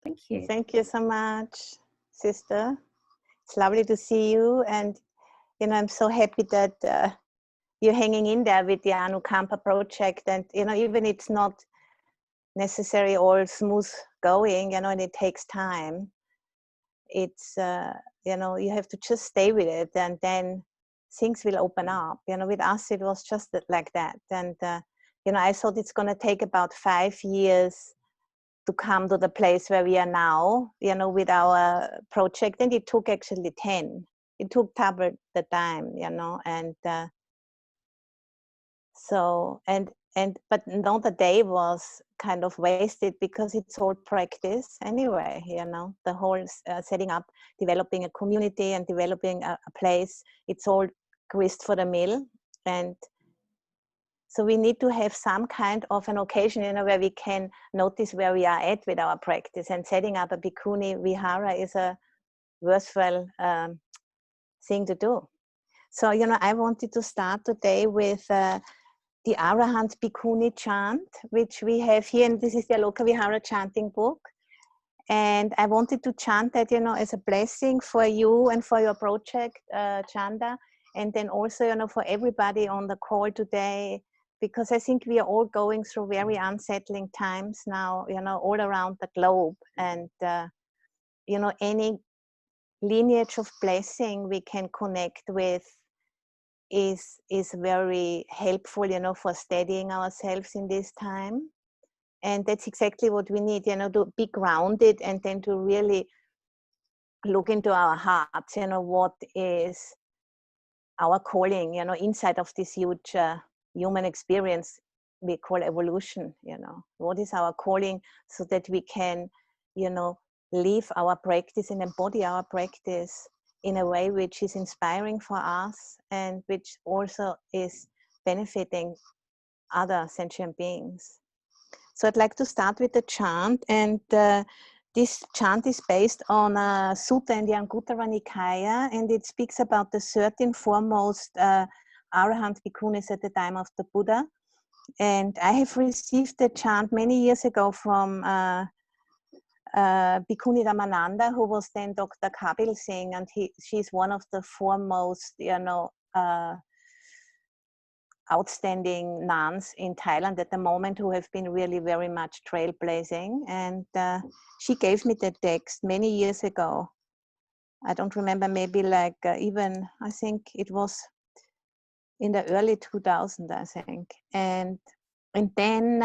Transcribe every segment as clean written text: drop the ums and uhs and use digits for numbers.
Thank you. Thank you so much, sister. It's lovely to see you, and I'm so happy that you're hanging in there with the Anukampa project, and even it's not necessarily all smooth going, and it takes time. It's you have to just stay with it, and then things will open up. With us it was just like that, and I thought it's going to take about 5 years to come to the place where we are now, with our project, and it took actually 10. It took double the time, and but not a day was kind of wasted, because it's all practice anyway, the whole setting up, developing a community and developing a place, it's all grist for the mill. And so we need to have some kind of an occasion, where we can notice where we are at with our practice, and setting up a bhikkhuni vihara is a worthwhile thing to do. So, I wanted to start today with the Arahant Bhikkhuni chant, which we have here, and this is the Aloka Vihara chanting book. And I wanted to chant that, as a blessing for you and for your project, Chanda, and then also, for everybody on the call today, because I think we are all going through very unsettling times now, all around the globe. And, any lineage of blessing we can connect with is very helpful, for steadying ourselves in this time. And that's exactly what we need, to be grounded, and then to really look into our hearts, what is our calling, inside of this huge human experience we call evolution, what is our calling, so that we can, live our practice and embody our practice in a way which is inspiring for us, and which also is benefiting other sentient beings. So I'd like to start with the chant, and this chant is based on a sutta in the Anguttara Nikaya, and it speaks about the 13 foremost Arahant Bhikkhunis at the time of the Buddha. And I have received the chant many years ago from Bhikkhuni Ramananda, who was then Dr. Kapil Singh, and she's one of the foremost, outstanding nuns in Thailand at the moment, who have been really very much trailblazing. And she gave me the text many years ago. I don't remember, maybe like even, I think it was in the early 2000s, I think. And then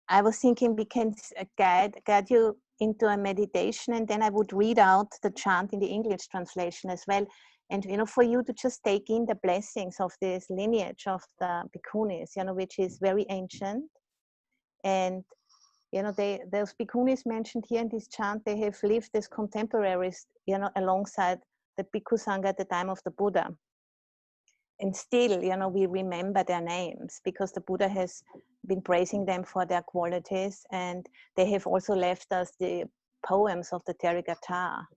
I was thinking we can guide you into a meditation, and then I would read out the chant in the English translation as well. And, for you to just take in the blessings of this lineage of the bhikkhunis, which is very ancient. And, those bhikkhunis mentioned here in this chant, they have lived as contemporaries, alongside the bhikkhu sangha at the time of the Buddha. And still, we remember their names, because the Buddha has been praising them for their qualities. And they have also left us the poems of the terracotta,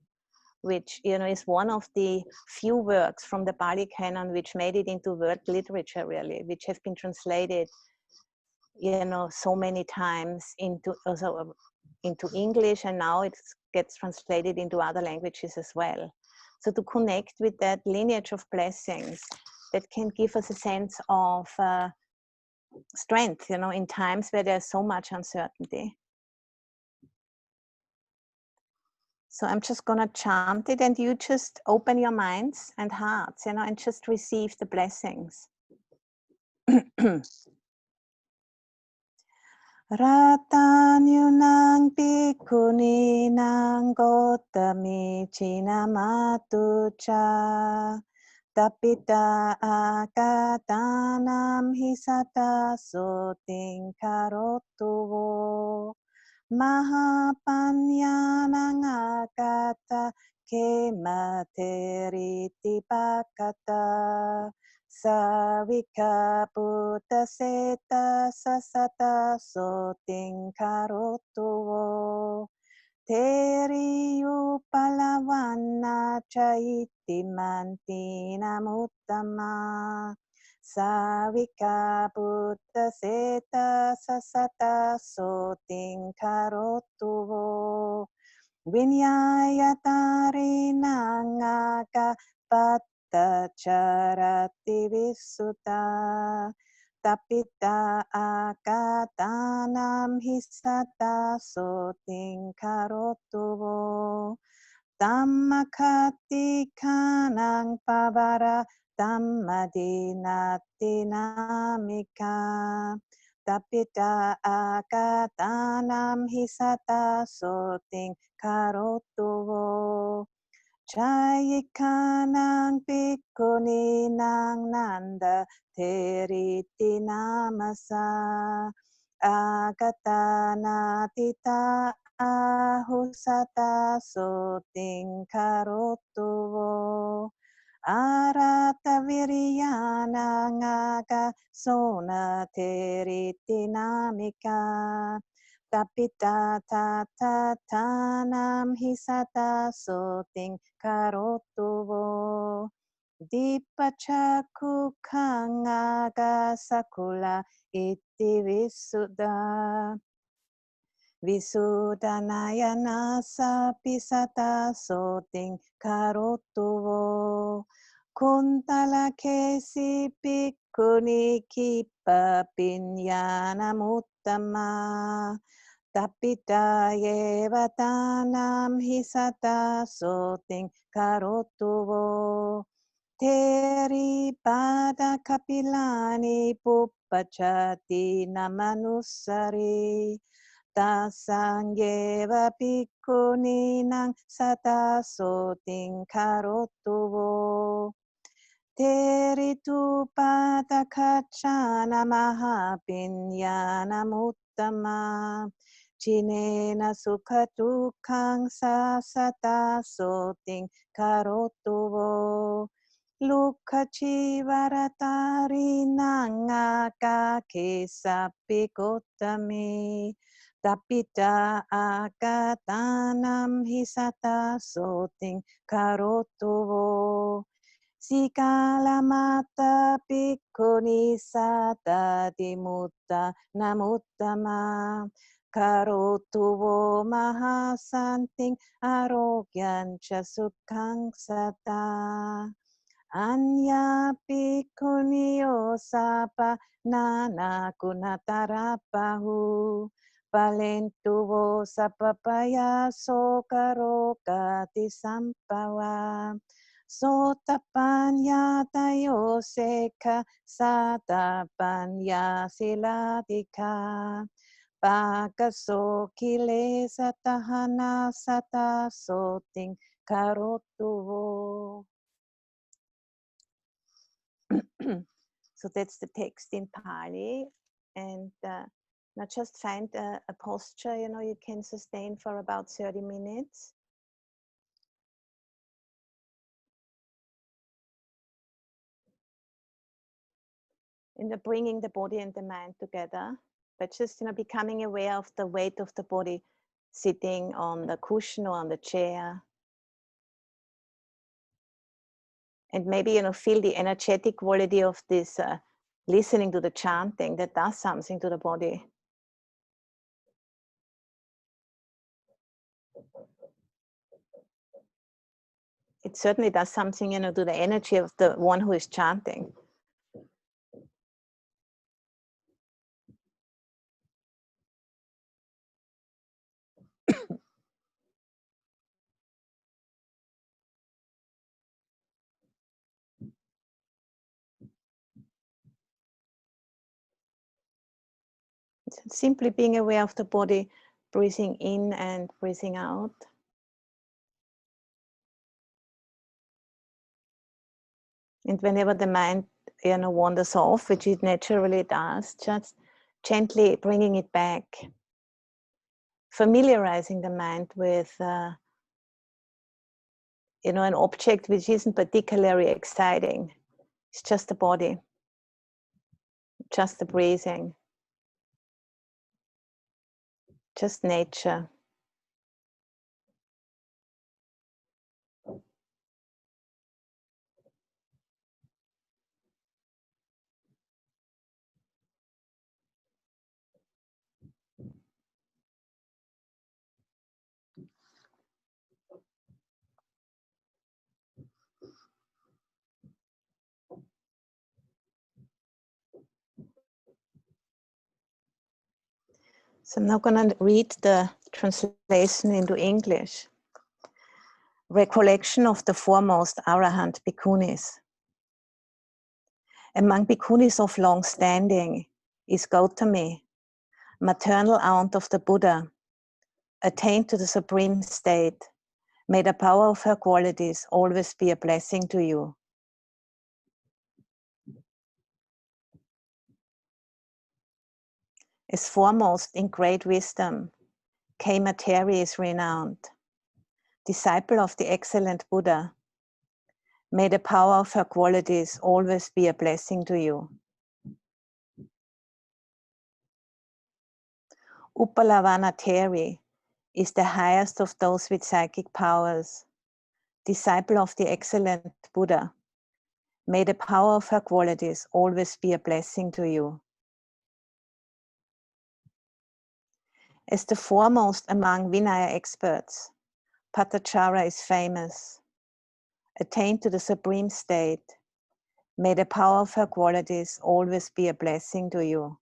which is one of the few works from the Pali Canon which made it into world literature, really, which have been translated, so many times into English, and now it gets translated into other languages as well. So to connect with that lineage of blessings, that can give us a sense of strength, in times where there's so much uncertainty. So I'm just going to chant it, and you just open your minds and hearts, and just receive the blessings. Ratanyunang bhikkhuninang gotami chinamatu cha tapita akatanam hisata soting karotu Mahapanyanang akata ke materiti pakata Savika Buddha Seta Sasata Soting Karotu Teriyu Palavanna Chaiti Mantina Muttama Savika Buddha Seta Sasata Soting Karotu Vinyayatarinaanga patta charati visuta tapita akatanam hisata soting karotuvo Dhammakati kanang pavara Dhammadinatinamika Tapita akatanam hisata soting karotuvo Chayikanang pikuninang nanda teriti namasa Agatanatita ahusata soting karotuvo Arata viryana ngaga sona teriti namika Tapita tata tanam hisata soting karotuvo Dipachaku kangaga sakula iti visuddha Visudanayana sapisata soting karotuvo Kuntala kesi pikuni kipa pinyana muttama Tapita yevatanam hisata soting karotuvo Teri pada kapilani puppachati namanusari Tasangeva pikuninang sata soting karotuvo Teritu pada kachana mahapinyana muttama Chinena sukhatukang sasata soting karotuvo Lukachi varatari nangaka kesapi gotami Tapita akatanam hisata soting karotuvo Sikalamata pikuni sata dimutta namuttama Karotuvo mahasanting arogyancha sukhang sata Anya pikunio sapa nana kunatarapahu Palentuvo sapapaya sokarokati sampawa Sotapanya tayo seka satapanya siladika Pakaso kile satahana sata soting karotuvo So that's the text in Pali, and now just find a posture you can sustain for about 30 minutes. And bringing the body and the mind together, but just becoming aware of the weight of the body sitting on the cushion or on the chair. And maybe feel the energetic quality of this listening to the chanting that does something to the body. It certainly does something to the energy of the one who is chanting. Simply being aware of the body, breathing in and breathing out. And whenever the mind wanders off, which it naturally does, just gently bringing it back, familiarizing the mind with an object which isn't particularly exciting. It's just the body, just the breathing, just nature. So I'm now going to read the translation into English. Recollection of the foremost Arahant Bhikkhunis. Among Bhikkhunis of long standing is Gautami, maternal aunt of the Buddha, attained to the supreme state. May the power of her qualities always be a blessing to you. As foremost in great wisdom, Kaimateri is renowned, disciple of the excellent Buddha. May the power of her qualities always be a blessing to you. Uppalavanateri is the highest of those with psychic powers, disciple of the excellent Buddha. May the power of her qualities always be a blessing to you. As the foremost among Vinaya experts, Patachara is famous, attained to the supreme state. May the power of her qualities always be a blessing to you.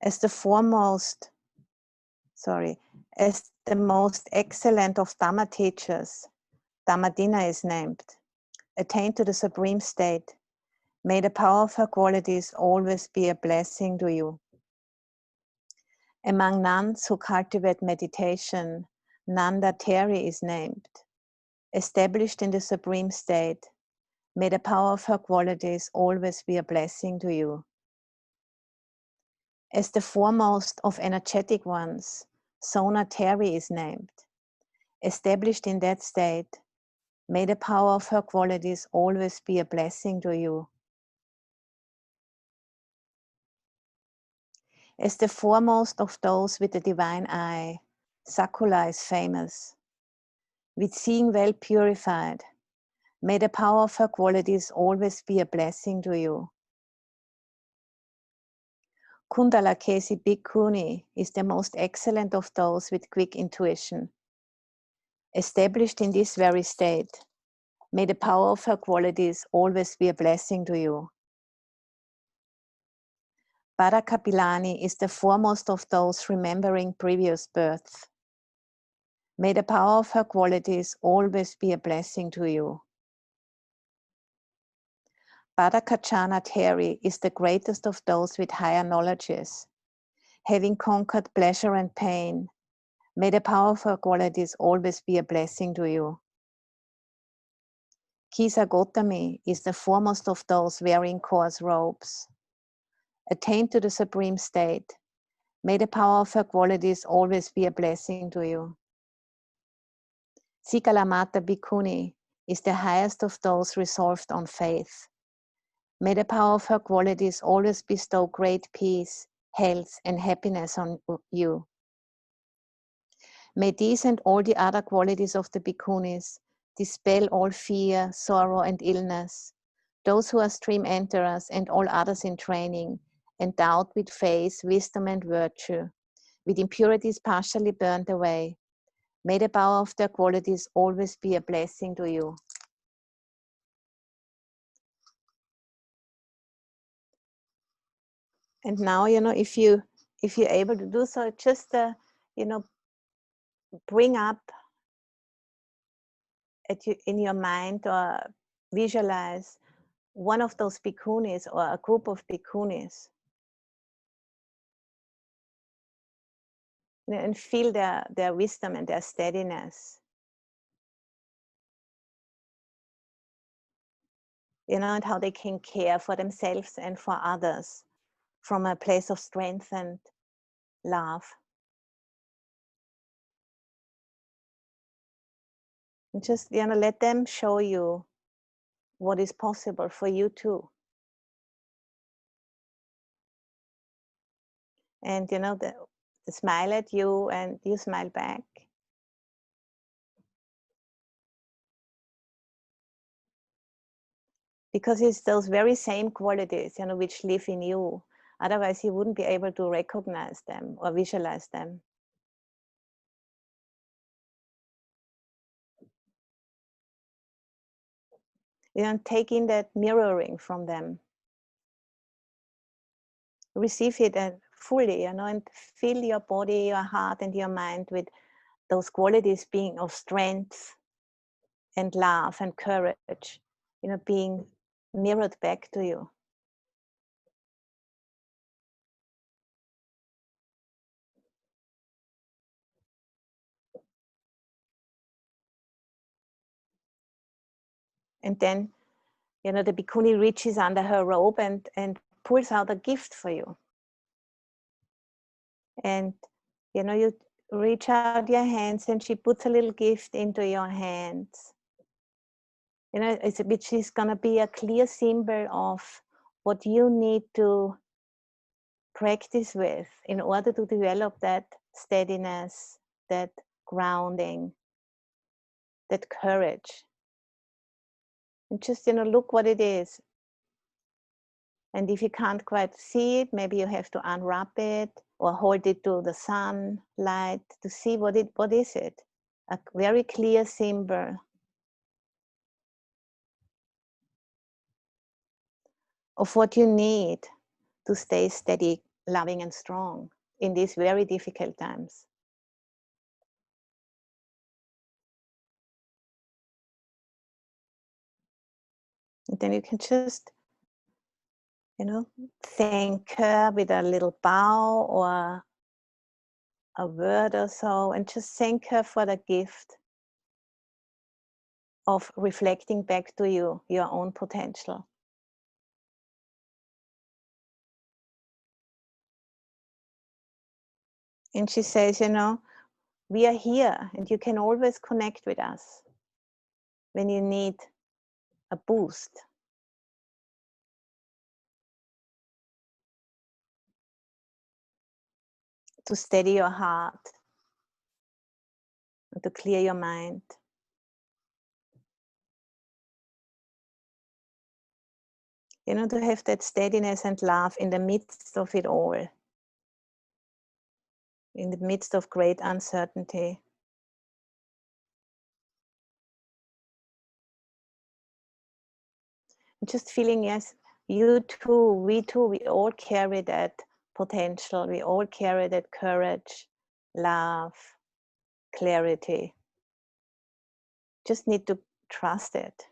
As the most excellent of Dhamma teachers, Dhammadina is named, attained to the supreme state. May the power of her qualities always be a blessing to you. Among nuns who cultivate meditation, Nanda Teri is named, established in the supreme state. May the power of her qualities always be a blessing to you. As the foremost of energetic ones, Sona Teri is named, established in that state. May the power of her qualities always be a blessing to you. As the foremost of those with the divine eye, Sakula is famous. With seeing well purified, may the power of her qualities always be a blessing to you. Kundalakesi Bhikkhuni is the most excellent of those with quick intuition. Established in this very state, may the power of her qualities always be a blessing to you. Parakapilani is the foremost of those remembering previous births. May the power of her qualities always be a blessing to you. Padakachana Teri is the greatest of those with higher knowledges. Having conquered pleasure and pain, may the power of her qualities always be a blessing to you. Kisa Gotami is the foremost of those wearing coarse robes. Attained to the supreme state, may the power of her qualities always be a blessing to you. Sikalamata Bhikkhuni is the highest of those resolved on faith. May the power of her qualities always bestow great peace, health, and happiness on you. May these and all the other qualities of the Bhikkhunis dispel all fear, sorrow, and illness. Those who are stream enterers and all others in training, endowed with faith, wisdom, and virtue, with impurities partially burned away. May the power of their qualities always be a blessing to you. And now, if you're able to do so, just bring up in your mind or visualize one of those bhikkhunis or a group of bhikkhunis, and feel their wisdom and their steadiness. And how they can care for themselves and for others from a place of strength and love. And just, let them show you what is possible for you too. And, they smile at you and you smile back. Because it's those very same qualities, which live in you. Otherwise, you wouldn't be able to recognize them or visualize them. Take in that mirroring from them. receive it and fully, and fill your body, your heart, and your mind with those qualities being of strength and love and courage, being mirrored back to you. And then, the bhikkhuni reaches under her robe and pulls out a gift for you. And, you reach out your hands and she puts a little gift into your hands. Which is going to be a clear symbol of what you need to practice with in order to develop that steadiness, that grounding, that courage. And just, look what it is. And if you can't quite see it, maybe you have to unwrap it or hold it to the sunlight to see what is it. A very clear symbol of what you need to stay steady, loving, and strong in these very difficult times. And then you can just, thank her with a little bow or a word or so, and just thank her for the gift of reflecting back to you your own potential. And she says, we are here and you can always connect with us when you need a boost. To steady your heart, and to clear your mind. To have that steadiness and love in the midst of it all, in the midst of great uncertainty. Just feeling, yes, you too, we all carry that potential. We all carry that courage, love, clarity. Just need to trust it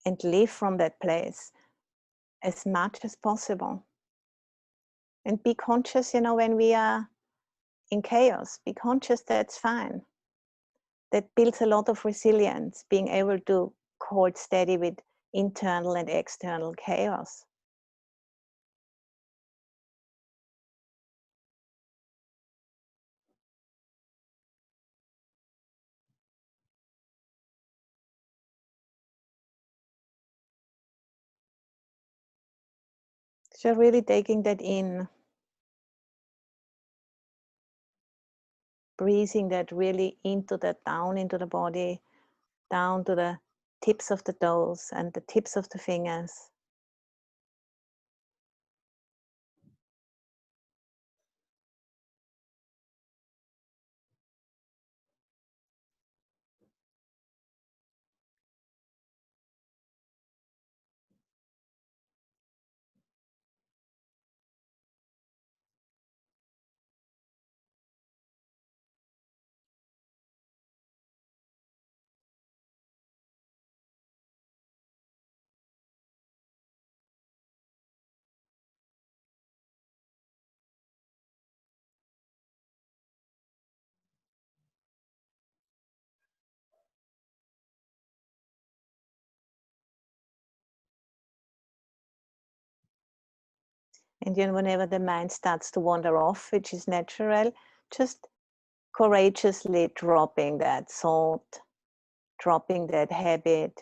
and live from that place as much as possible. And be conscious, when we are in chaos, be conscious that's fine. That builds a lot of resilience, being able to hold steady with internal and external chaos. So really taking that in, breathing that really down into the body, down to the tips of the toes and the tips of the fingers. And whenever the mind starts to wander off, which is natural, just courageously dropping that thought, dropping that habit,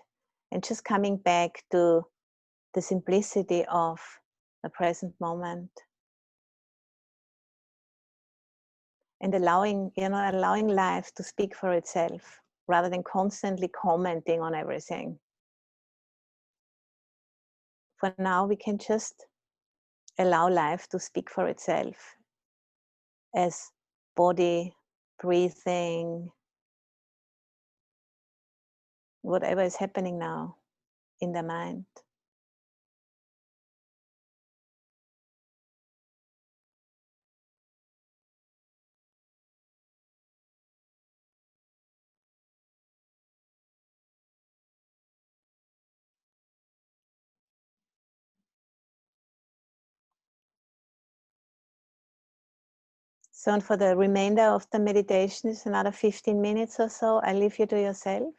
and just coming back to the simplicity of the present moment. And allowing life to speak for itself rather than constantly commenting on everything. For now, we can just allow life to speak for itself as body, breathing, whatever is happening now in the mind. So, and for the remainder of the meditation, it's another 15 minutes or so. I leave you to yourself.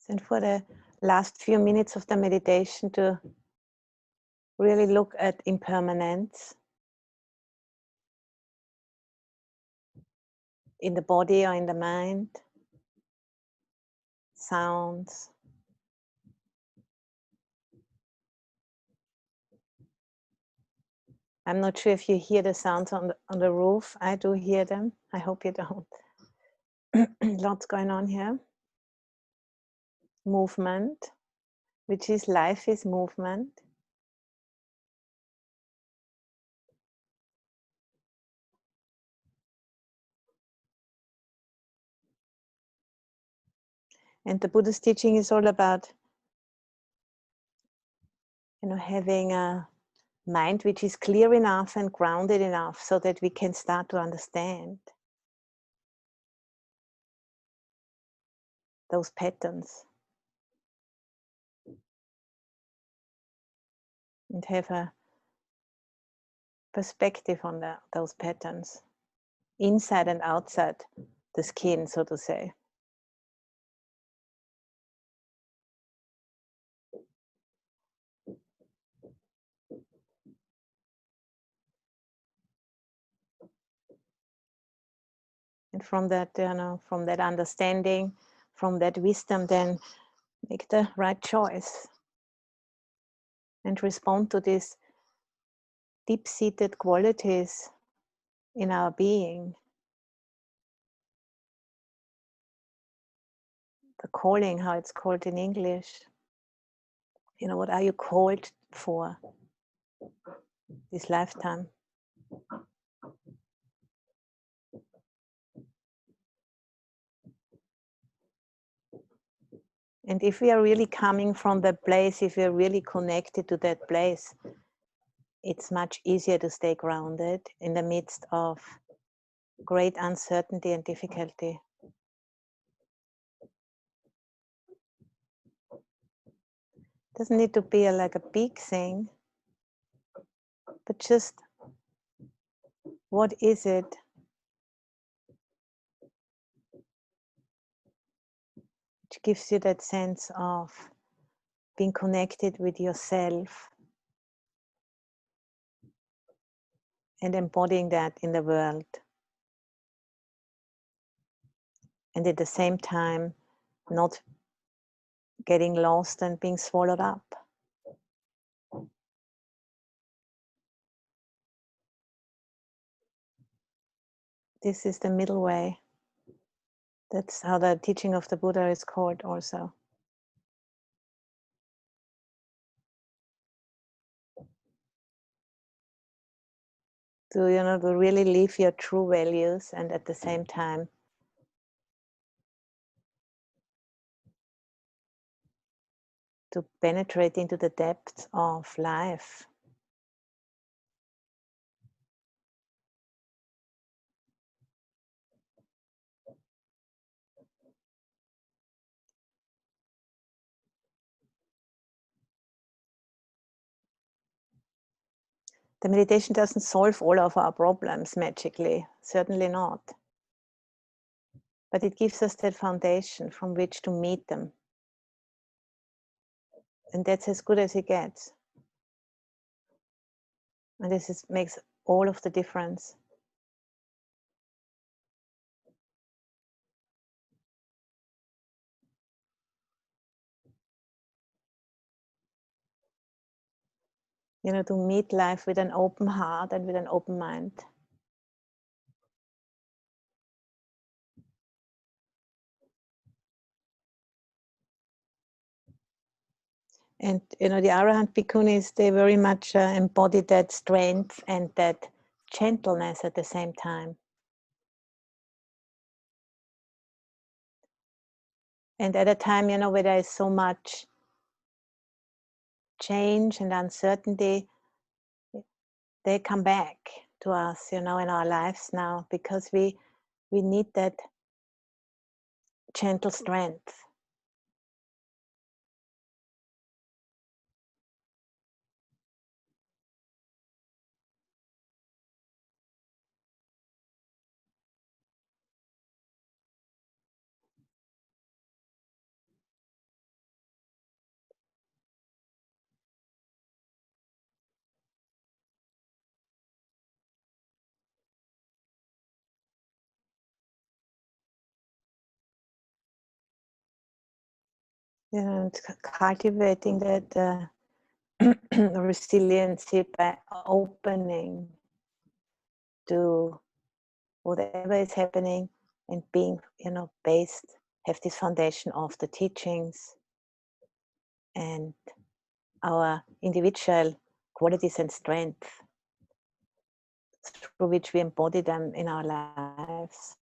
And for the last few minutes of the meditation, to really look at impermanence in the body or in the mind, sounds. I'm not sure if you hear the sounds on the roof. I do hear them. I hope you don't. Lots going on here. Movement, which is life is movement. And the Buddha's teaching is all about, having a mind which is clear enough and grounded enough so that we can start to understand those patterns and have a perspective on those patterns, inside and outside the skin, so to say. And from that, from that understanding, from that wisdom, then make the right choice and respond to these deep-seated qualities in our being. The calling, how it's called in English. What are you called for this lifetime? And if we are really coming from that place, if we are really connected to that place, it's much easier to stay grounded in the midst of great uncertainty and difficulty. It doesn't need to be like a big thing, but just what is it which gives you that sense of being connected with yourself and embodying that in the world. And at the same time, not getting lost and being swallowed up. This is the middle way. That's how the teaching of the Buddha is called also. To really live your true values, and at the same time to penetrate into the depths of life. The meditation doesn't solve all of our problems magically, certainly not. But it gives us that foundation from which to meet them. And that's as good as it gets. And makes all of the difference. To meet life with an open heart and with an open mind. And the Arahant Bhikkhunis, they very much embody that strength and that gentleness at the same time. And at a time, where there is so much change and uncertainty, they come back to us, in our lives now, because we need that gentle strength. and cultivating that resiliency by opening to whatever is happening and being, based, have this foundation of the teachings and our individual qualities and strengths through which we embody them in our lives.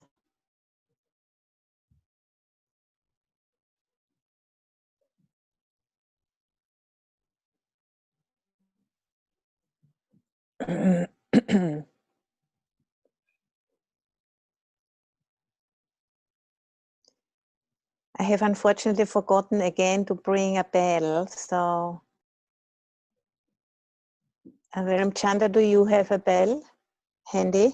I have unfortunately forgotten again to bring a bell, so Chanda, do you have a bell handy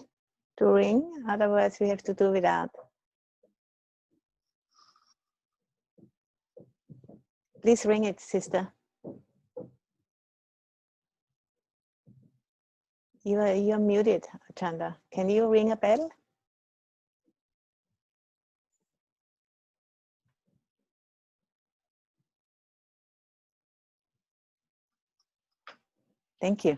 to ring? Otherwise we have to do without. Please ring it, sister. You're muted, Chanda. Can you ring a bell? Thank you.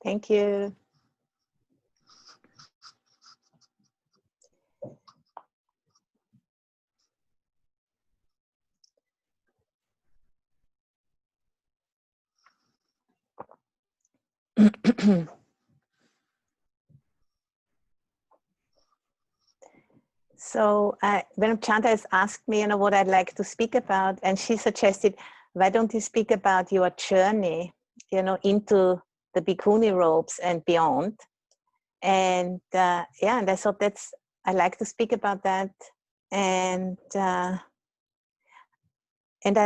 Thank you. So when Chanda has asked me, what I'd like to speak about, and she suggested, why don't you speak about your journey, into the bhikkhuni robes and beyond? And and I thought I like to speak about that, and I'd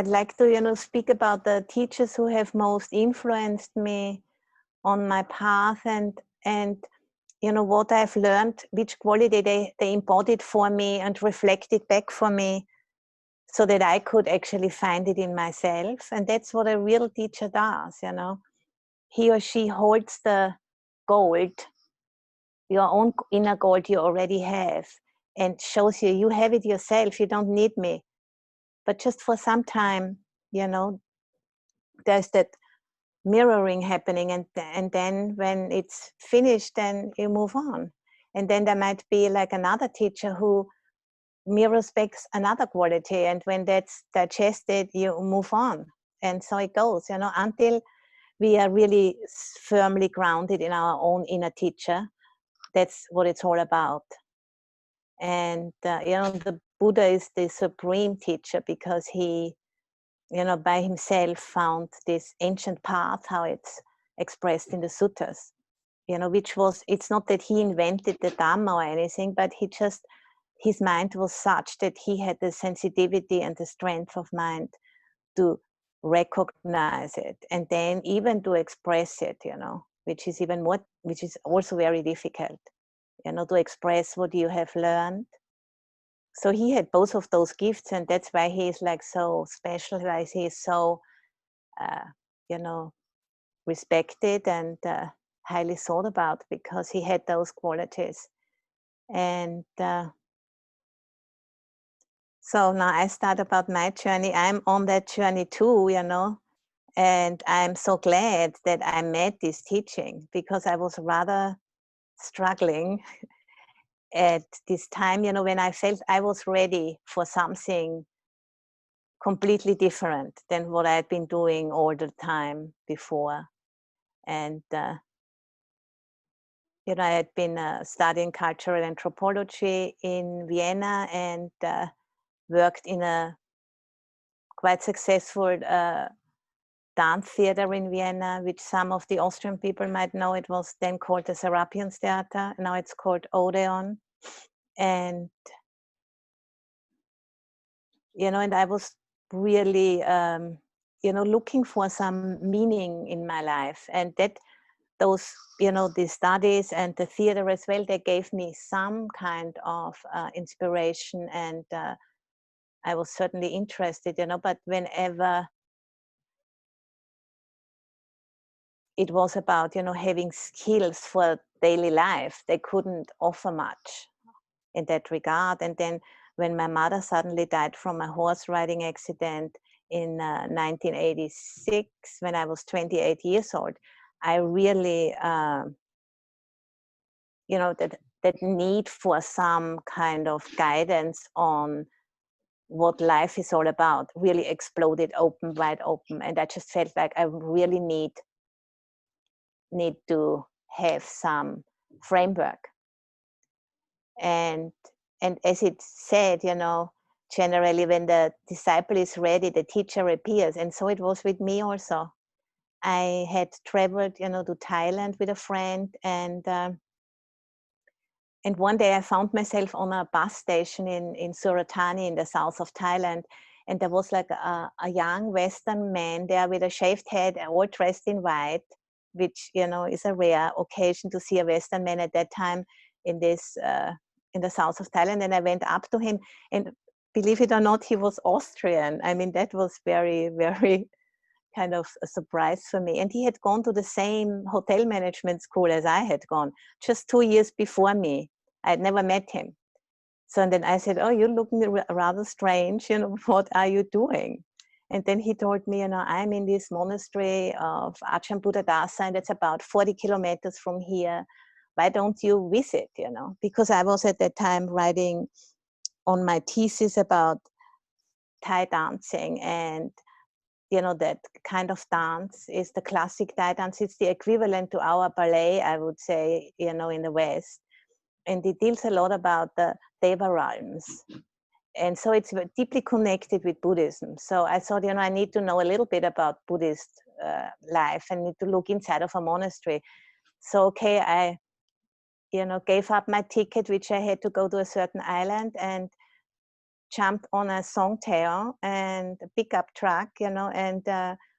like to, speak about the teachers who have most influenced me on my path, and what I've learned, which quality they embodied for me and reflected back for me, so that I could actually find it in myself. And that's what a real teacher does. He or she holds the gold, your own inner gold you already have, and shows you have it yourself. You don't need me. But just for some time, there's that mirroring happening, and then when it's finished, then you move on. And then there might be like another teacher who mirrors back another quality, and when that's digested, you move on. And so it goes, until we are really firmly grounded in our own inner teacher. That's what it's all about. And the Buddha is the supreme teacher, because he, by himself found this ancient path, how it's expressed in the suttas, which was, it's not that he invented the Dhamma or anything, but his mind was such that he had the sensitivity and the strength of mind to recognize it, and then even to express it, which is also very difficult, to express what you have learned. So he had both of those gifts, and that's why he is like so special, why he is so respected and highly thought about, because he had those qualities. And so now I start about my journey. I'm on that journey too, and I'm so glad that I met this teaching, because I was rather struggling at this time, when I felt I was ready for something completely different than what I'd been doing all the time before. And I had been studying cultural anthropology in Vienna, and worked in a quite successful dance theater in Vienna, which some of the Austrian people might know. It was then called the Serapions Theater. Now it's called Odeon. And and I was really looking for some meaning in my life, and that those, the studies and the theater as well, they gave me some kind of inspiration, and I was certainly interested, but whenever it was about, having skills for daily life, they couldn't offer much in that regard. And then when my mother suddenly died from a horse riding accident in 1986, when I was 28 years old, I really, that need for some kind of guidance on what life is all about really exploded wide open. And I just felt like I really need to have some framework. And as it said, generally when the disciple is ready, the teacher appears. And so it was with me also. I had traveled, to Thailand with a friend, and one day I found myself on a bus station in Suratani in the south of Thailand. And there was like a young Western man there with a shaved head, all dressed in white, which, is a rare occasion to see a Western man at that time in this, in the south of Thailand. And I went up to him, and believe it or not, he was Austrian. I mean, that was very, very kind of a surprise for me. And he had gone to the same hotel management school as I had gone, just 2 years before me. I had never met him. So and then I said, "Oh, you're looking rather strange, what are you doing?" And then he told me, "I'm in this monastery of Ajahn Buddhadasa, and it's about 40 kilometers from here. Why don't you visit?" Because I was at that time writing on my thesis about Thai dancing, and that kind of dance is the classic Thai dance. It's the equivalent to our ballet, I would say, in the West. And it deals a lot about the Deva realms. And so it's deeply connected with Buddhism. So I thought, I need to know a little bit about Buddhist life and need to look inside of a monastery. So, okay, I, gave up my ticket, which I had to go to a certain island, and jumped on a songthaew and a pickup truck, and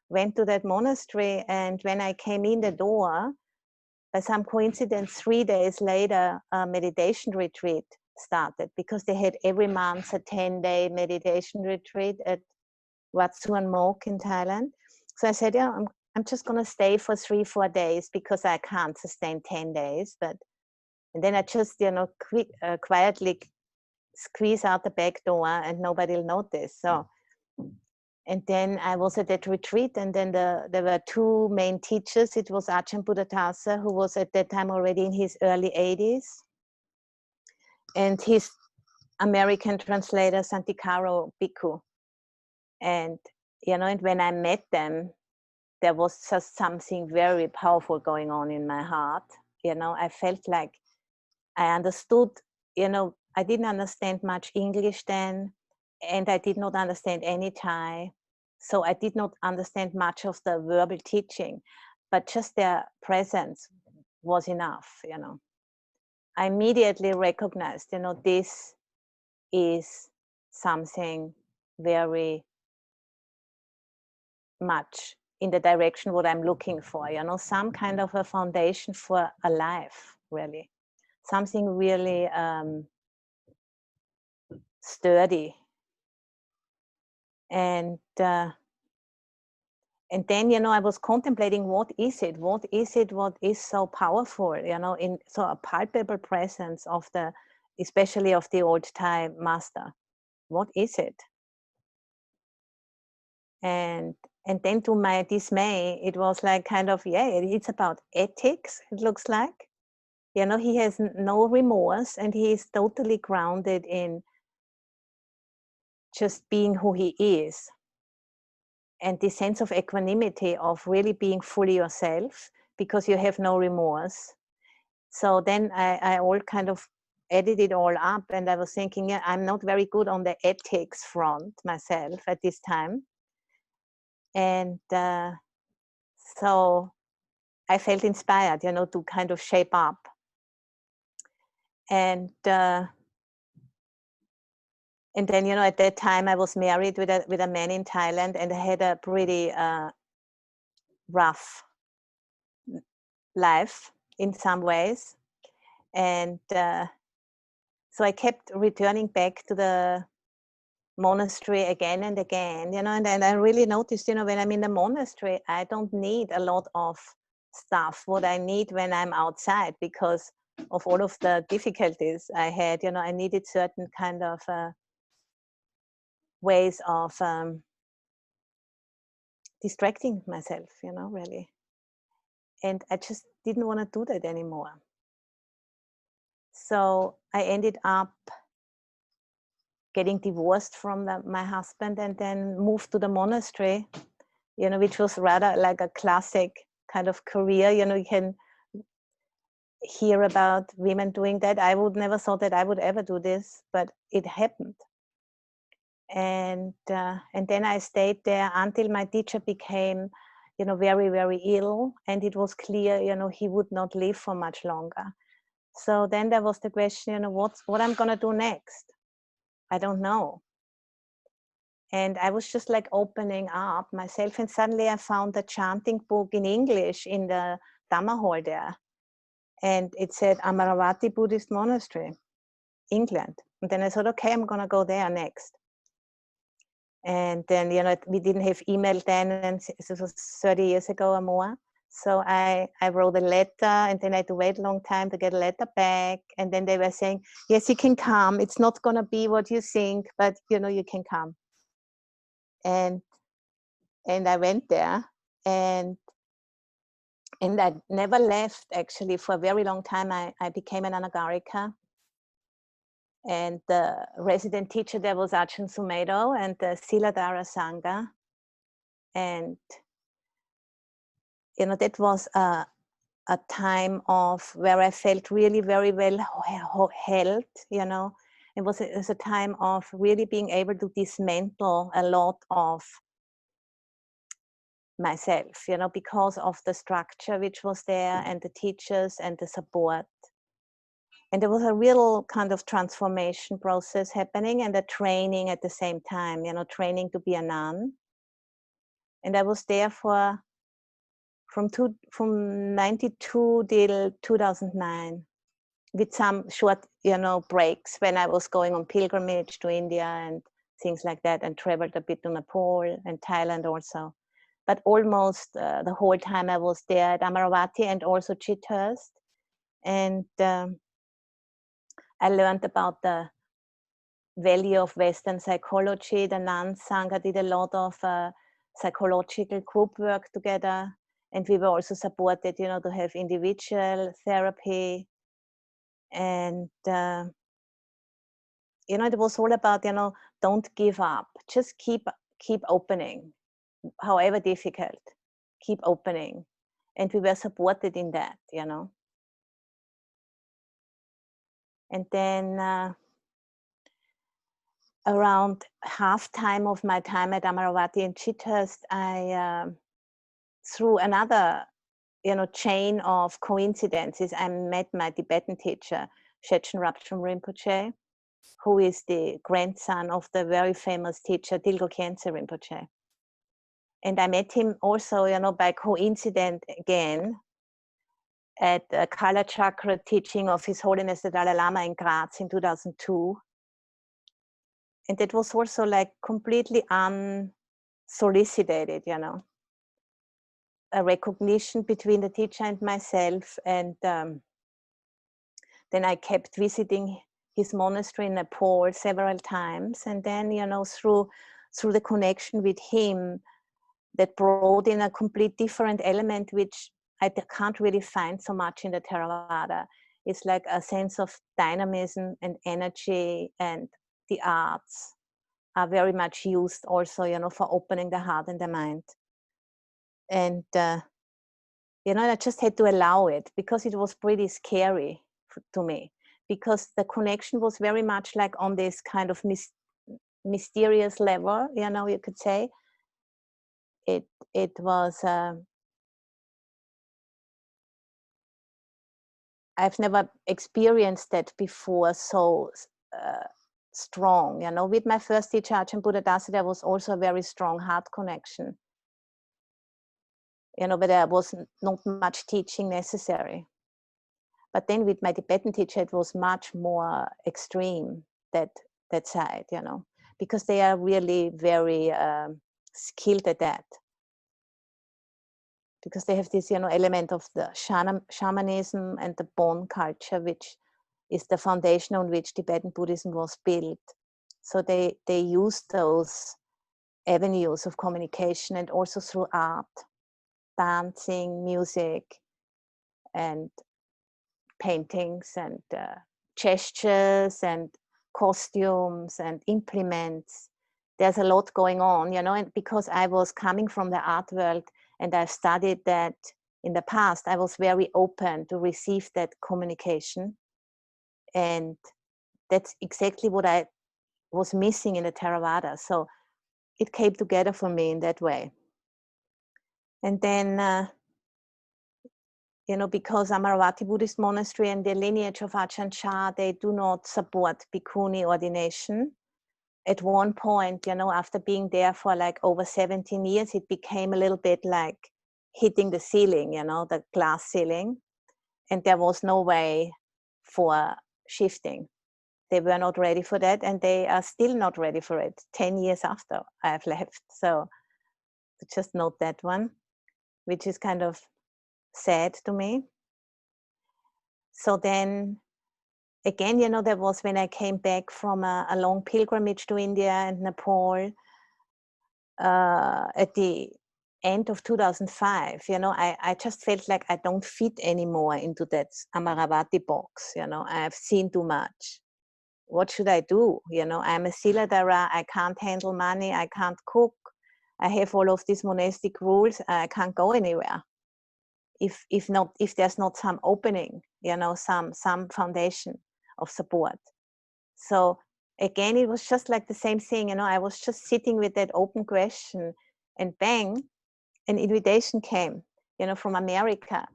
went to that monastery. And when I came in the door, by some coincidence, 3 days later, a meditation retreat started, because they had every month a 10-day meditation retreat at Wat Suan Mok in Thailand. So I said, I'm just going to stay for 3-4 days, because I can't sustain 10 days. And then I just, quietly squeeze out the back door and nobody will notice. So, and then I was at that retreat, and then there were 2 main teachers. It was Ajahn Buddhadasa, who was at that time already in his early 80s, and his American translator, Santikaro Bhikkhu. And, and when I met them, there was just something very powerful going on in my heart. I felt like I understood, I didn't understand much English then, and I did not understand any Thai. So I did not understand much of the verbal teaching, but just their presence was enough, I immediately recognized, this is something very much in the direction what I'm looking for, some kind of a foundation for a life, really. Something really sturdy. And then, I was contemplating, what is it what is so powerful, in so a palpable presence of especially of the old Thai master. What is it? And then, to my dismay, it was like kind of, it's about ethics, it looks like. He has no remorse, and he is totally grounded in just being who he is. And the sense of equanimity of really being fully yourself, because you have no remorse. So then I all kind of added it all up, and I was thinking, I'm not very good on the ethics front myself at this time. And so I felt inspired, to kind of shape up. And then, at that time I was married with a man in Thailand, and I had a pretty rough life in some ways. And so I kept returning back to the monastery again and again, and I really noticed, when I'm in the monastery, I don't need a lot of stuff, what I need when I'm outside, because of all of the difficulties I had, I needed certain kind of ways of distracting myself, really. And I just didn't want to do that anymore. So I ended up getting divorced from my husband and then moved to the monastery, which was rather like a classic kind of career. You can hear about women doing that. I would never thought that I would ever do this, but it happened. And then I stayed there until my teacher became, very, very ill. And it was clear, he would not live for much longer. So then there was the question, what I'm going to do next? I don't know. And I was just like opening up myself. And suddenly I found a chanting book in English in the Dhamma hall there. And it said Amaravati Buddhist Monastery, England. And then I thought, okay, I'm going to go there next. And then, we didn't have email then, and this was 30 years ago or more. So I wrote a letter, and then I had to wait a long time to get a letter back. And then they were saying, yes, you can come. It's not going to be what you think, but, you can come. And I went there, and I never left, actually, for a very long time. I became an anagarika. And the resident teacher there was Ajahn Sumedho and the Siladhara Sangha. And, that was a time of where I felt really very well held, It was a time of really being able to dismantle a lot of myself, because of the structure which was there and the teachers and the support. And there was a real kind of transformation process happening and a training at the same time, training to be a nun. And I was there from 92 till 2009, with some short, breaks when I was going on pilgrimage to India and things like that, and traveled a bit to Nepal and Thailand also. But almost the whole time I was there at Amaravati and also Chithurst. And I learned about the value of Western psychology. The Nun Sangha did a lot of psychological group work together. And we were also supported, to have individual therapy. And, it was all about, don't give up. Just keep opening, however difficult. Keep opening. And we were supported in that, And then around half time of my time at Amaravati and Chithurst, I, through another, chain of coincidences, I met my Tibetan teacher, Shechen Rabchum Rinpoche, who is the grandson of the very famous teacher Dilgo Khyentse Rinpoche. And I met him also, by coincidence again, at the Kala Chakra teaching of His Holiness the Dalai Lama in Graz in 2002. And that was also like completely unsolicited, a recognition between the teacher and myself. And then I kept visiting his monastery in Nepal several times. And then, through the connection with him, that brought in a complete different element, which I can't really find so much in the Theravada. It's like a sense of dynamism and energy, and the arts are very much used also, for opening the heart and the mind. And, I just had to allow it, because it was pretty scary to me, because the connection was very much like on this kind of mysterious level, you could say. It was, I've never experienced that before so strong, With my first teacher, Ajahn Buddhadasa, there was also a very strong heart connection. you know, but there was not much teaching necessary. But then with my Tibetan teacher, it was much more extreme, that side, you know, because they are really very skilled at that. Because they have this, you know, element of the shamanism and the Bon culture, which is the foundation on which Tibetan Buddhism was built. So they use those avenues of communication, and also through art, dancing, music, and paintings, and gestures, and costumes, and implements. There's a lot going on, you know, and because I was coming from the art world and I've studied that in the past, I was very open to receive that communication. And that's exactly what I was missing in the Theravada. So it came together for me in that way. And then, you know, because Amaravati Buddhist Monastery and the lineage of Ajahn Chah, they do not support bhikkhuni ordination. At one point, you know, after being there for like over 17 years, it became a little bit like hitting the ceiling, you know, the glass ceiling. And there was no way for shifting. They were not ready for that, and they are still not ready for it 10 years after I've left. So just note that one, which is kind of sad to me. So then again, you know, there was when I came back from a long pilgrimage to India and Nepal at the end of 2005, you know, I just felt like I don't fit anymore into that Amaravati box, you know, I've seen too much. What should I do? You know, I'm a Siladhara, I can't handle money, I can't cook, I have all of these monastic rules, I can't go anywhere. If there's not some opening, you know, some foundation of support. So again, it was just like the same thing, you know, I was just sitting with that open question, and bang, an invitation came, you know, from America.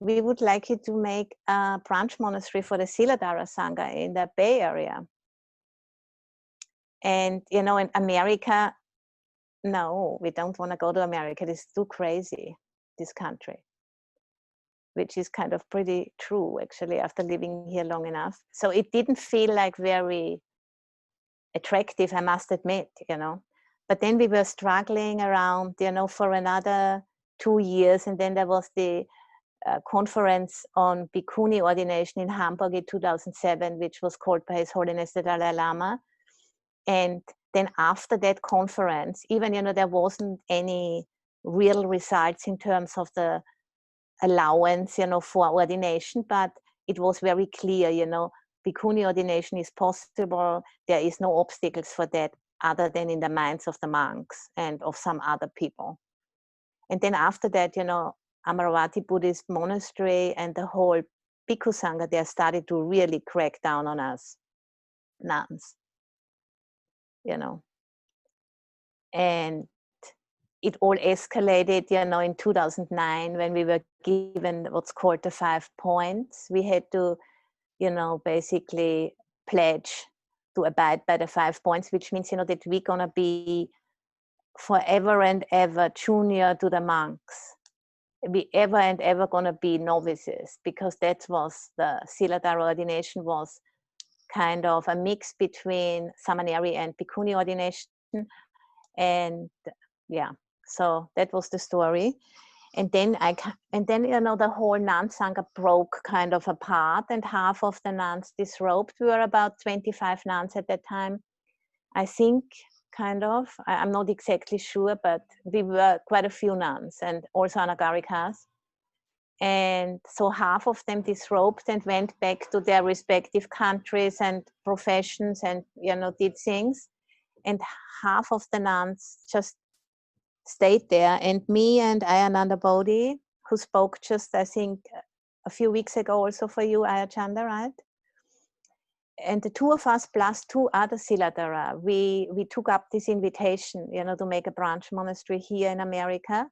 We would like you to make a branch monastery for the Siladhara Sangha in the Bay Area. And, you know, in America, no, we don't want to go to America. It's too crazy, this country, which is kind of pretty true, actually, after living here long enough. So it didn't feel like very attractive, I must admit, you know. But then we were struggling around, you know, for another 2 years. And then there was the conference on bhikkhuni ordination in Hamburg in 2007, which was called by His Holiness the Dalai Lama. And then after that conference, even, you know, there wasn't any real results in terms of the allowance, you know, for ordination, but it was very clear, you know, bhikkhuni ordination is possible. There is no obstacles for that other than in the minds of the monks and of some other people. And then after that, you know, Amaravati Buddhist Monastery and the whole Bhikkhu Sangha, they started to really crack down on us nuns, you know. And it all escalated, you know, in 2009 when we were given what's called the 5 points. We had to, you know, basically pledge to abide by the 5 points, which means, you know, that we're going to be forever and ever junior to the monks. We ever and ever going to be novices, because that was the Siladhara ordination was kind of a mix between Samaneri and Bhikkhuni ordination. And yeah, so that was the story. And then you know, the whole nun sangha broke kind of apart, and half of the nuns disrobed. We were about 25 nuns at that time, I think, kind of. I'm not exactly sure, but we were quite a few nuns, and also anagarikas. And so half of them disrobed and went back to their respective countries and professions, and, you know, did things. And half of the nuns just stayed there. And me and Ayananda Bodhi, who spoke just, I think, a few weeks ago also for you, Ayachanda, right? And the two of us plus 2 other Siladhara, we took up this invitation, you know, to make a branch monastery here in America.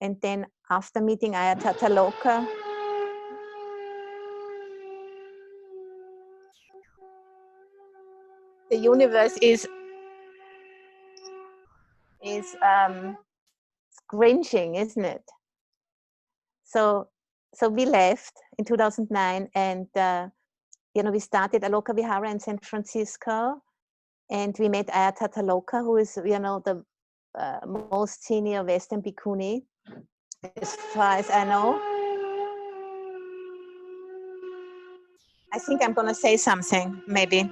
And then after meeting Ayatata Loka, the universe is cringing, isn't it? So we left in 2009, and we started Aloka Vihara in San Francisco, and we met Ayya Santacitta, who is the most senior Western bhikkhuni, as far as I know. I think I'm gonna say something, maybe.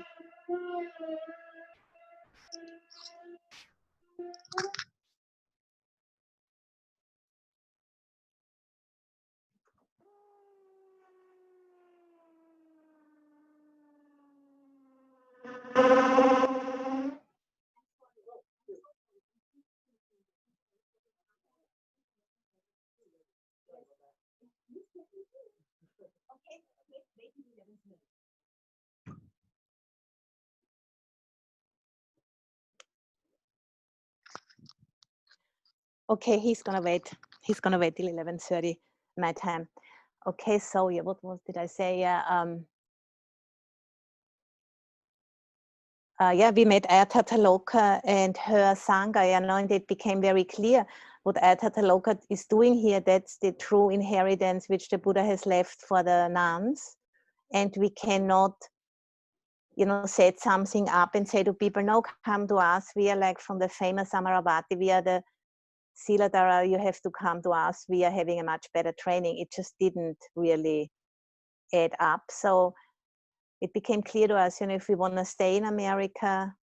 Okay, he's gonna wait. He's gonna wait till 11:30 my time. Okay, so yeah, what did I say? Yeah, we met Ayya Santacitta and her Sangha, and it became very clear what Ayya Santacitta is doing here. That's the true inheritance which the Buddha has left for the nuns. And we cannot, set something up and say to people, no, come to us. We are like from the famous Amaravati. We are the Siladhara. You have to come to us. We are having a much better training. It just didn't really add up. So it became clear to us, if we want to stay in America,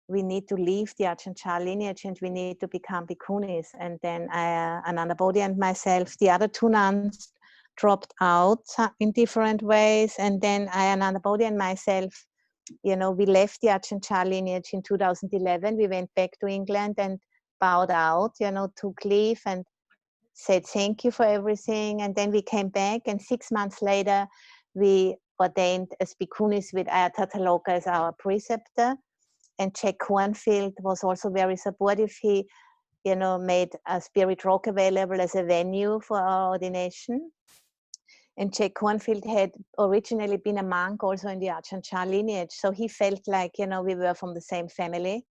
we need to leave the Ajahn Chah lineage and we need to become bhikkhunis. And then Ananda Bodhi and myself, the other two nuns, dropped out in different ways. And then Ananda Bodhi and myself, we left the Ajahn Chah lineage in 2011. We went back to England and bowed out, took leave and said thank you for everything. And then we came back, and 6 months later, we ordained as bhikkhunis with Ayya Santacitta as our preceptor. And Jack Cornfield was also very supportive. He, made a Spirit Rock available as a venue for our ordination. And Jack Cornfield had originally been a monk also in the Ajahn Chah lineage. So he felt like, we were from the same family.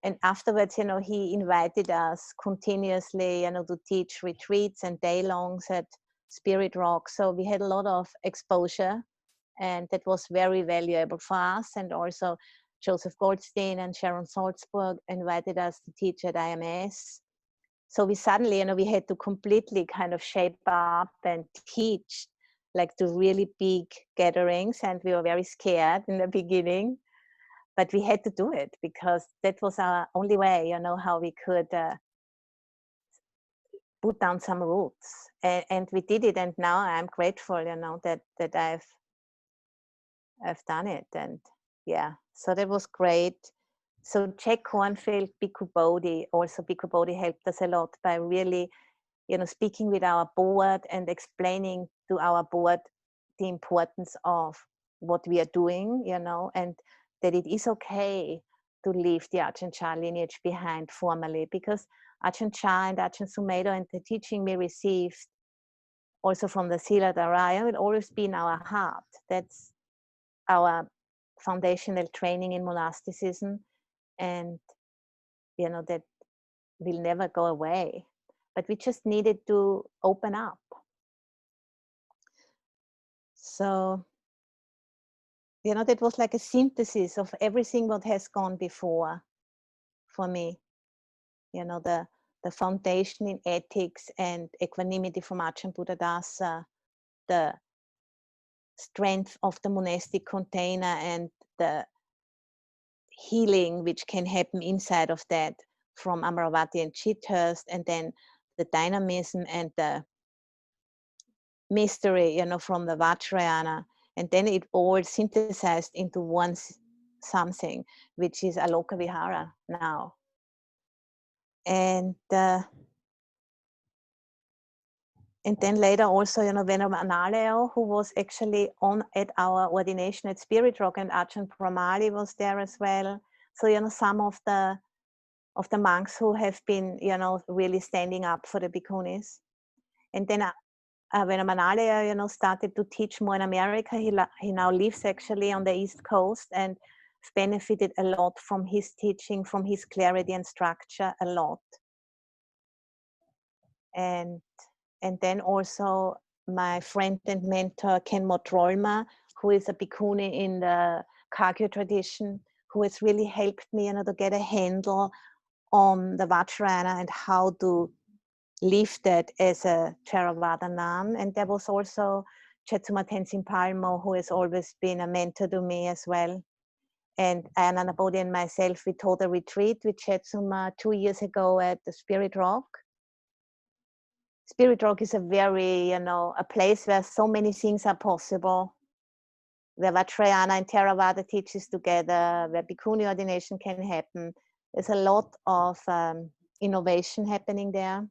And afterwards, he invited us continuously, to teach retreats and day-longs at Spirit Rock. So we had a lot of exposure, and that was very valuable for us. And also Joseph Goldstein and Sharon Salzburg invited us to teach at IMS. So we suddenly, we had to completely kind of shape up and teach like to really big gatherings. And we were very scared in the beginning, but we had to do it because that was our only way, how we could put down some roots. And we did it. And now I'm grateful, that I've done it. And yeah, so that was great. So Jack Cornfield, Bhikkhu Bodhi, also Bhikkhu Bodhi helped us a lot by really, speaking with our board and explaining to our board the importance of what we are doing, and that it is okay to leave the Ajahn Chah lineage behind formally, because Ajahn Chah and Ajahn Sumedho and the teaching we received also from the Sila Dharaya will always be in our heart. That's our foundational training in monasticism, and that will never go away, but we just needed to open up. So that was like a synthesis of everything what has gone before for me. The foundation in ethics and equanimity from Ajahn Buddhadasa, the strength of the monastic container and the healing which can happen inside of that from Amaravati and Chithurst, and then the dynamism and the mystery, from the Vajrayana, and then it all synthesized into one something, which is Aloka Vihara now. And then later also, Venerable Analeo, who was actually at our ordination at Spirit Rock, and Ajahn Pramali was there as well. So, some of the monks who have been, really standing up for the bhikkhunis. And then when Manalaya, started to teach more in America, he now lives actually on the East Coast and benefited a lot from his teaching, from his clarity and structure, a lot. And then also my friend and mentor Ken Motrolma, who is a bhikkhuni in the Kagyu tradition, who has really helped me, you know, to get a handle on the Vajrayana and how to live that as a Theravada nun. And there was also Chetsuma Tenzin Palmo, who has always been a mentor to me as well. And Ayya Bodhi and myself, we taught a retreat with Chetsuma 2 years ago at the Spirit Rock. Spirit Rock is a very, you know, a place where so many things are possible, where Vajrayana and Theravada teaches together, where Bhikkhuni ordination can happen. There's a lot of innovation happening there.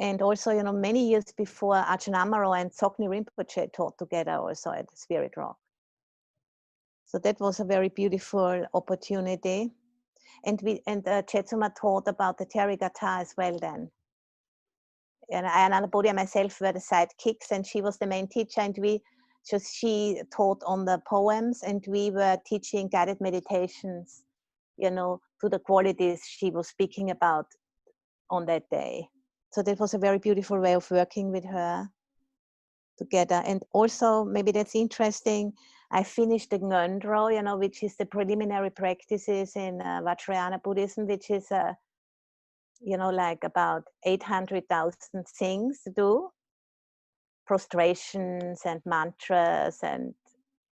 And also, you know, many years before, Ajahn Amaro and Tsoknyi Rinpoche taught together also at the Spirit Rock. So that was a very beautiful opportunity. And Chetsuma taught about the terracotta as well then. And Ayya Bodhi and myself were the sidekicks, and she was the main teacher, and she taught on the poems, and we were teaching guided meditations, you know, to the qualities she was speaking about on that day. So that was a very beautiful way of working with her together. And also, maybe that's interesting, I finished the Ngöndro, you know, which is the preliminary practices in Vajrayana Buddhism, which is you know, like about 800,000 things to do, prostrations and mantras and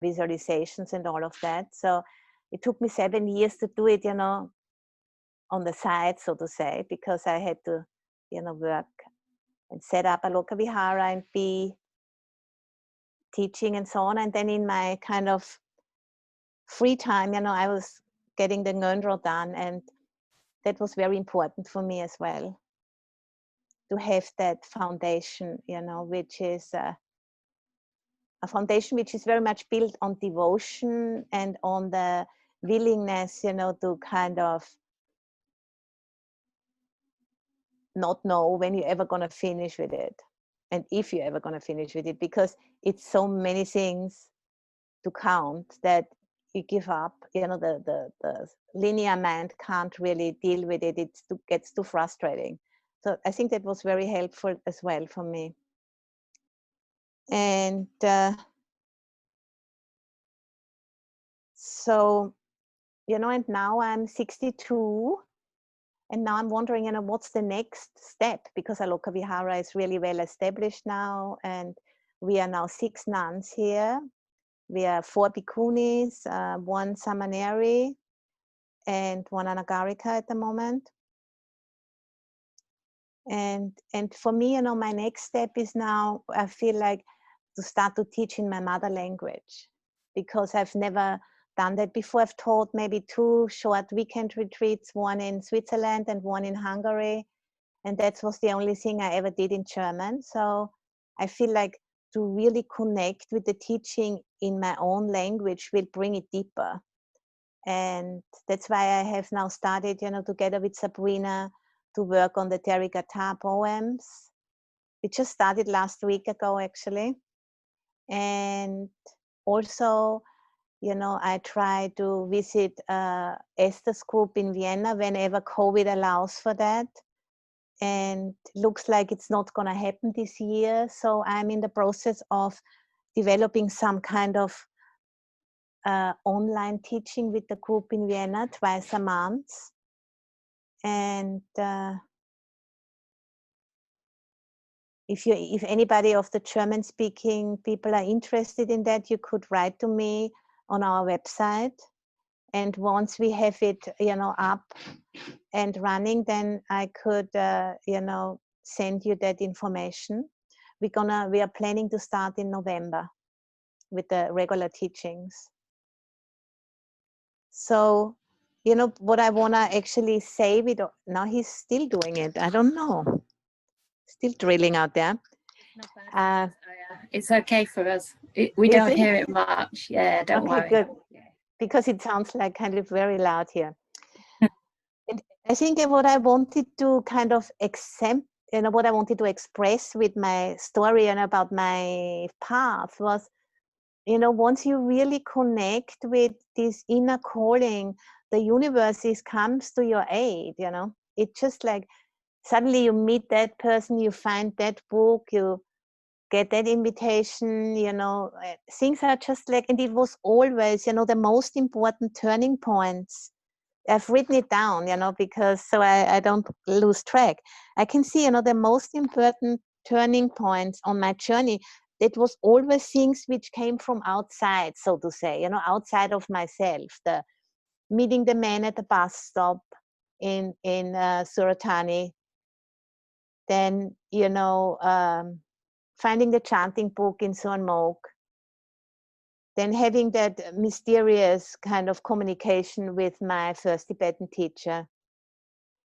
visualizations and all of that. So it took me 7 years to do it, you know, on the side, so to say, because I had to, you know, work and set up a Loka Vihara and be teaching and so on. And then in my kind of free time, you know, I was getting the Ngöndro done, and that was very important for me as well, to have that foundation, you know, which is a foundation which is very much built on devotion and on the willingness, you know, to kind of not know when you're ever going to finish with it, and if you're ever going to finish with it, because it's so many things to count that you give up, you know, the linear mind can't really deal with it. It gets too frustrating. So I think that was very helpful as well for me. And so, you know, and now I'm 62, and now I'm wondering, you know, what's the next step? Because Aloka Vihara is really well established now, and we are now 6 nuns here. We are 4 bhikkhunis, 1 samaneri, and 1 anagarika at the moment. And for me, you know, my next step is now, I feel like, to start to teach in my mother language, because I've never done that before. I've taught maybe 2 short weekend retreats, 1 in Switzerland and 1 in Hungary, and that was the only thing I ever did in German. So I feel like to really connect with the teaching in my own language will bring it deeper. And that's why I have now started, you know, together with Sabrina, to work on the terracotta poems. We just started last week ago, actually. And also, you know, I try to visit Esther's group in Vienna whenever COVID allows for that. And looks like it's not going to happen this year. So I'm in the process of developing some kind of online teaching with the group in Vienna twice a month. And if anybody of the German speaking people are interested in that, you could write to me on our website. And once we have it, you know, up and running, then I could, you know, send you that information. We are planning to start in November with the regular teachings. So, you know, what I want to actually say with, now he's still doing it. I don't know. Still drilling out there. It's okay for us. We don't hear it much. Yeah, don't worry. Okay, good. Because it sounds like kind of very loud here. And I think what I wanted to kind of you know, what I wanted to express with my story and about my path was, you know, once you really connect with this inner calling, the universe comes to your aid, you know. It just like suddenly you meet that person, you find that book, you get that invitation, you know, things are just like, and it was always, you know, the most important turning points. I've written it down, you know, because so I don't lose track. I can see, you know, the most important turning points on my journey. It was always things which came from outside, so to say, you know, outside of myself. The meeting the man at the bus stop in Suratani, then, you know, finding the chanting book in Suanmoke, then having that mysterious kind of communication with my first Tibetan teacher,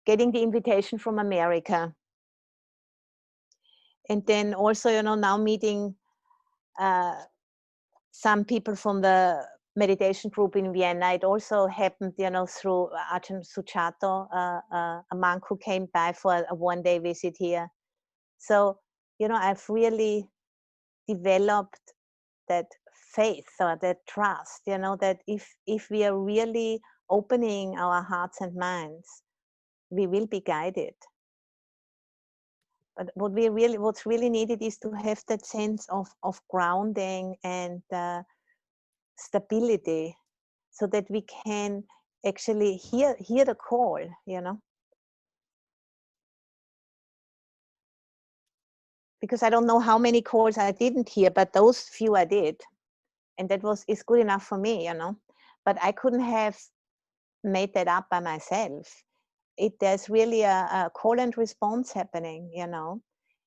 getting the invitation from America, and then also, you know, now meeting some people from the meditation group in Vienna. It also happened, you know, through Ajahn Suchato, a monk who came by for a one-day visit here. So, you know, I've really developed that faith or that trust, you know, that if we are really opening our hearts and minds, we will be guided. But what's really needed is to have that sense of grounding and stability, so that we can actually hear the call, you know. Because I don't know how many calls I didn't hear, but those few I did, and that is good enough for me, you know. But I couldn't have made that up by myself. There's really a call and response happening, you know,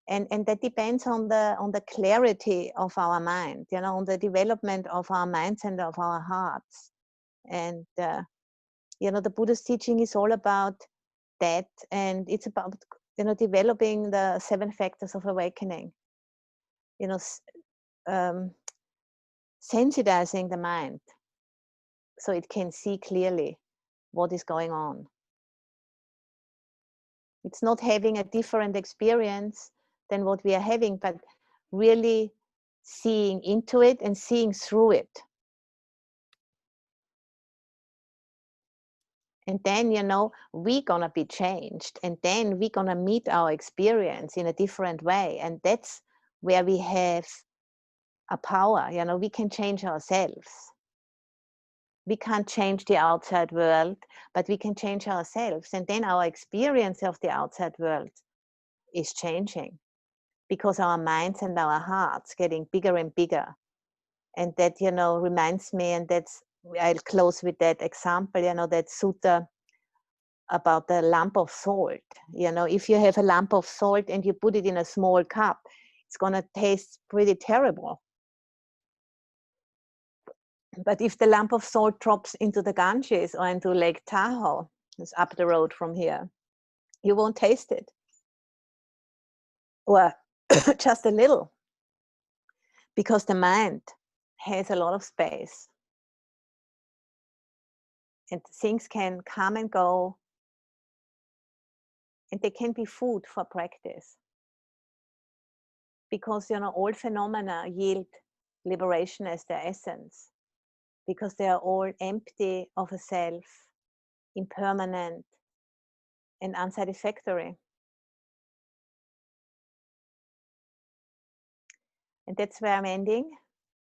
and that depends on the clarity of our mind, you know, on the development of our minds and of our hearts. And you know, the Buddha's teaching is all about that, and it's about, you know, developing the 7 factors of awakening, you know, sensitizing the mind so it can see clearly what is going on. It's not having a different experience than what we are having, but really seeing into it and seeing through it. And then, you know, we're gonna be changed, and then we're gonna meet our experience in a different way. And that's where we have a power, you know, we can change ourselves. We can't change the outside world, but we can change ourselves. And then our experience of the outside world is changing, because our minds and our hearts getting bigger and bigger. And that, you know, reminds me, and I'll close with that example, you know, that sutta about the lump of salt. You know, if you have a lump of salt and you put it in a small cup, it's going to taste pretty terrible. But if the lump of salt drops into the Ganges or into Lake Tahoe, it's up the road from here, you won't taste it. Or just a little. Because the mind has a lot of space. And things can come and go. And they can be food for practice. Because, you know, all phenomena yield liberation as their essence. Because they are all empty of a self, impermanent, and unsatisfactory. And that's where I'm ending.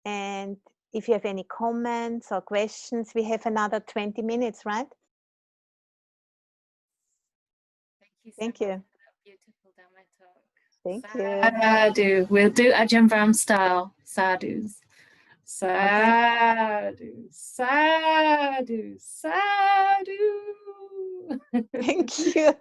And if you have any comments or questions, we have another 20 minutes, right? Thank you so Thank much you. for that beautiful Dhamma talk. Thank you. Sadhu. We'll do Ajahn Brahm style. Sadhus. Sadhu. Sadhu. Sadhu. Thank you.